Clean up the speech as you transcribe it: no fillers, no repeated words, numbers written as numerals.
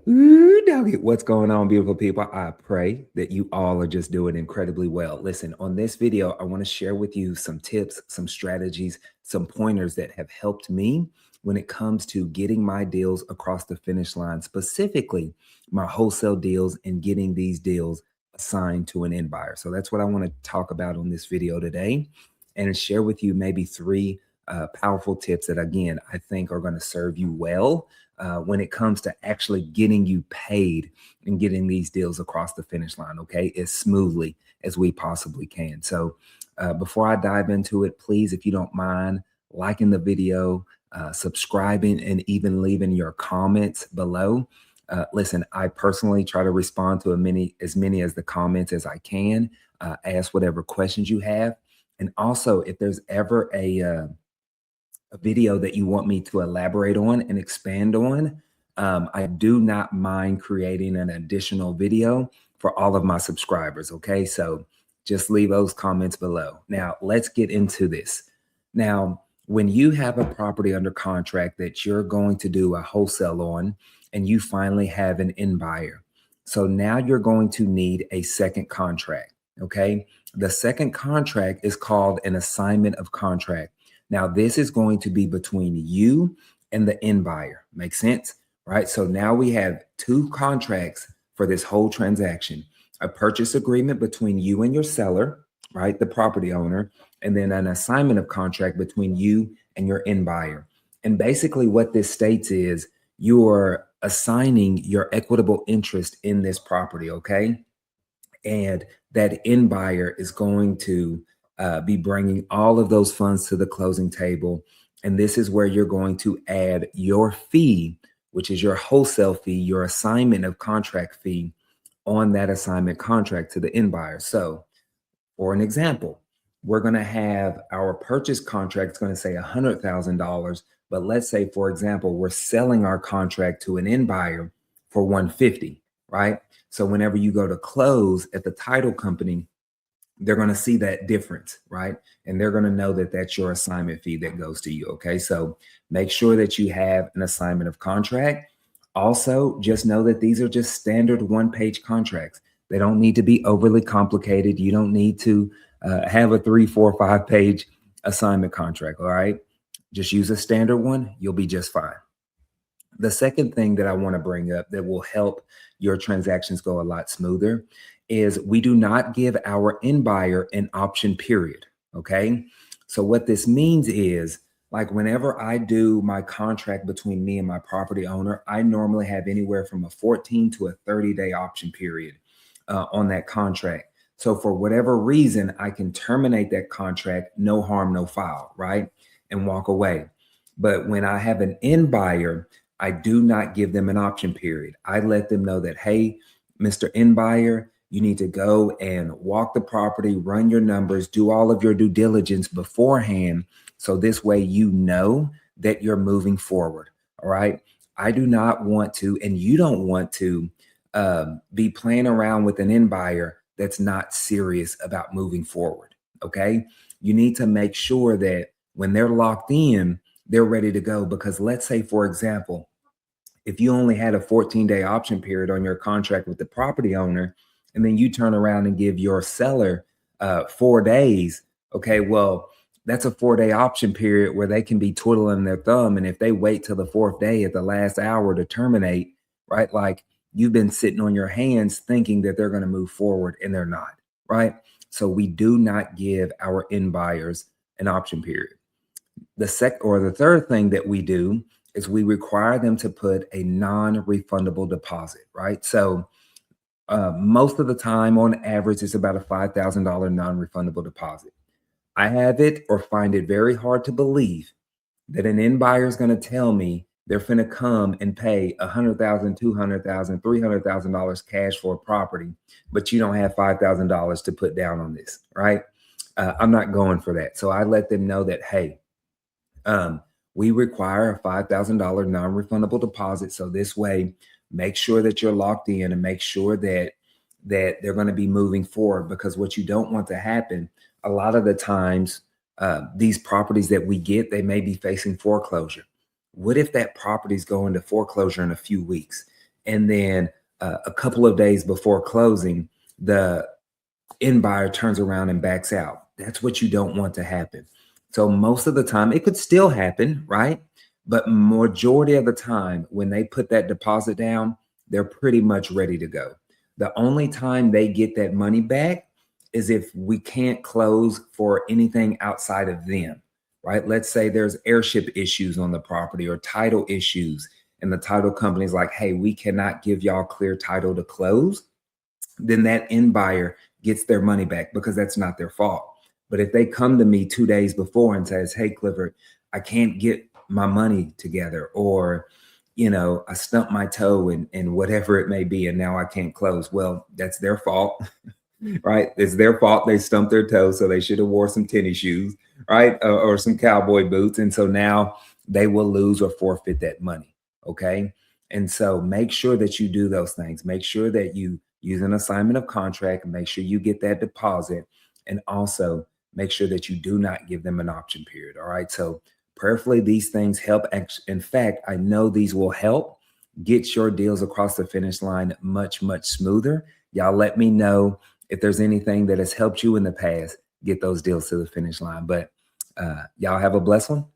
Ooh, doggy. What's going on, beautiful people? I pray that you all are just doing incredibly well. Listen, on this video, I want to share with you some tips, some strategies, some pointers that have helped me when it comes to getting my deals across the finish line, specifically my wholesale deals and getting these deals assigned to an end buyer. So that's what I want to talk about on this video today and share with you maybe three powerful tips that, again, I think are going to serve you well when it comes to actually getting you paid and getting these deals across the finish line, okay, as smoothly as we possibly can. So before I dive into it, please, if you don't mind, liking the video, subscribing, and even leaving your comments below. Listen, I personally try to respond to as many as the comments as I can, ask whatever questions you have. And also, if there's ever a video that you want me to elaborate on and expand on, I do not mind creating an additional video for all of my subscribers. Okay, so just leave those comments below. Now, let's get into this. Now, when you have a property under contract that you're going to do a wholesale on, and you finally have an end buyer, so now you're going to need a second contract. Okay, the second contract is called an assignment of contract. Now, this is going to be between you and the end buyer. Make sense? Right? So now we have two contracts for this whole transaction: a purchase agreement between you and your seller, right, the property owner, and then an assignment of contract between you and your end buyer. And basically what this states is you are assigning your equitable interest in this property, okay? And that end buyer is going to be bringing all of those funds to the closing table. And this is where you're going to add your fee, which is your wholesale fee, your assignment of contract fee on that assignment contract to the end buyer. So for an example, we're going to have our purchase contract is going to say $100,000. But let's say, for example, we're selling our contract to an end buyer for $150,000, right? So whenever you go to close at the title company, they're going to see that difference, right? And they're going to know that that's your assignment fee that goes to you. Okay. So make sure that you have an assignment of contract. Also, just know that these are just standard one-page contracts. They don't need to be overly complicated. You don't need to have a 3, 4, 5-page assignment contract. All right. Just use a standard one. You'll be just fine. The second thing that I want to bring up that will help your transactions go a lot smoother is we do not give our end buyer an option period. Okay. So what this means is, like, whenever I do my contract between me and my property owner, I normally have anywhere from a 14 to a 30-day option period on that contract. So for whatever reason, I can terminate that contract, no harm, no foul, right? And walk away. But when I have an end buyer, I do not give them an option period. I let them know that, hey, Mr. End buyer, you need to go and walk the property, run your numbers, do all of your due diligence beforehand. So this way, you know that you're moving forward. All right. I do not want to, and you don't want to be playing around with an end buyer that's not serious about moving forward. Okay. You need to make sure that when they're locked in, they're ready to go. Because let's say, for example, if you only had a 14-day option period on your contract with the property owner, and then you turn around and give your seller 4 days, okay, well, that's a 4-day option period where they can be twiddling their thumb. And if they wait till the 4th day at the last hour to terminate, right, like, you've been sitting on your hands thinking that they're going to move forward, and they're not, right? So we do not give our end buyers an option period. The third thing that we do is we require them to put a non-refundable deposit, right? So most of the time, on average, it's about a $5,000 non-refundable deposit. I have it or find it very hard to believe that an end buyer is going to tell me they're going to come and pay $100,000, $200,000, $300,000 cash for a property, but you don't have $5,000 to put down on this, right? I'm not going for that. So I let them know that, hey, we require a $5,000 non-refundable deposit. So this way, make sure that you're locked in and make sure that they're going to be moving forward. Because what you don't want to happen, a lot of the times, these properties that we get, they may be facing foreclosure. What if that property is going to foreclosure in a few weeks And then a couple of days before closing, the end buyer turns around and backs out. That's what you don't want to happen. So most of the time, it could still happen, right? But majority of the time, when they put that deposit down, they're pretty much ready to go. The only time they get that money back is if we can't close for anything outside of them, right? Let's say there's airship issues on the property or title issues, and the title company's like, hey, we cannot give y'all clear title to close. Then that end buyer gets their money back because that's not their fault. But if they come to me 2 days before and says, hey, Clifford, I can't get my money together, or, I stumped my toe and whatever it may be, and now I can't close. Well, that's their fault, right? It's their fault. They stumped their toe. So they should have wore some tennis shoes, right? Or some cowboy boots. And so now they will lose or forfeit that money. Okay. And so make sure that you do those things. Make sure that you use an assignment of contract, make sure you get that deposit, and also make sure that you do not give them an option period. All right. So prayerfully, these things help. In fact, I know these will help get your deals across the finish line much, much smoother. Y'all let me know if there's anything that has helped you in the past get those deals to the finish line. But y'all have a blessed one.